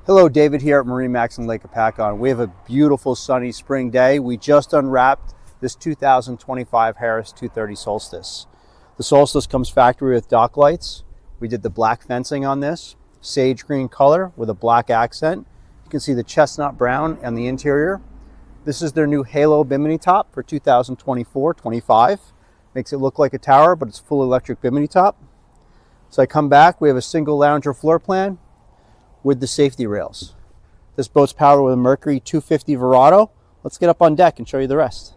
Hello, David here at MarineMax in Lake Hopatcong. We have a beautiful sunny spring day. We just unwrapped this 2025 Harris 230 Solstice. The Solstice comes factory with dock lights. We did the black fencing on this, sage green color with a black accent. You can see the chestnut brown on the interior. This is their new Halo bimini top for 2024-25. Makes it look like a tower, but it's full electric bimini top. So I come back, we have a single lounger floor plan with the safety rails. This boat's powered with a Mercury 250 Verado. Let's get up on deck and show you the rest.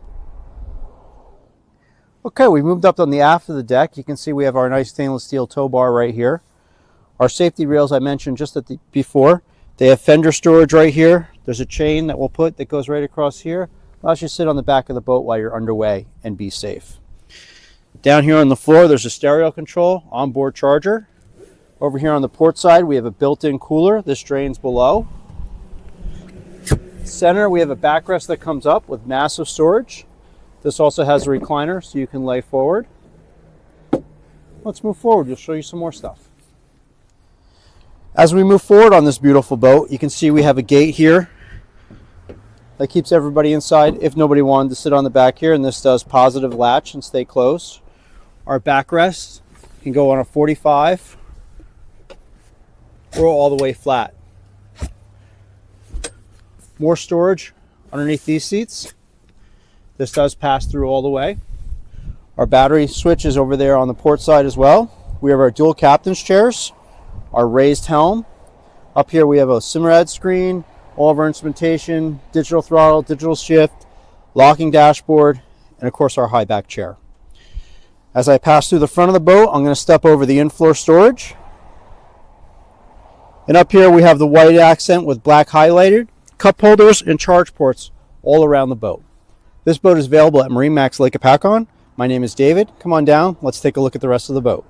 Okay, we moved up on the aft of the deck. You can see we have our nice stainless steel tow bar right here. Our safety rails I mentioned just before. They have fender storage right here. There's a chain that we'll put that goes right across here. Allows you to sit on the back of the boat while you're underway and be safe. Down here on the floor, there's a stereo control, onboard charger. Over here on the port side, we have a built-in cooler. This drains below. Center, we have a backrest that comes up with massive storage. This also has a recliner so you can lay forward. Let's move forward. We'll show you some more stuff. As we move forward on this beautiful boat, you can see we have a gate here that keeps everybody inside if nobody wanted to sit on the back here, and this does positive latch and stay closed. Our backrest can go on a 45 or all the way flat. More storage underneath these seats. This does pass through all the way. Our battery switch is over there on the port side as well. We have our dual captain's chairs, our raised helm. Up here we have a Simrad screen, all of our instrumentation, digital throttle, digital shift, locking dashboard, and of course our high back chair. As I pass through the front of the boat, I'm going to step over the in-floor storage. And up here we have the white accent with black highlighted, cup holders and charge ports all around the boat. This boat is available at MarineMax Lake Hopatcong. My name is David. Come on down. Let's take a look at the rest of the boat.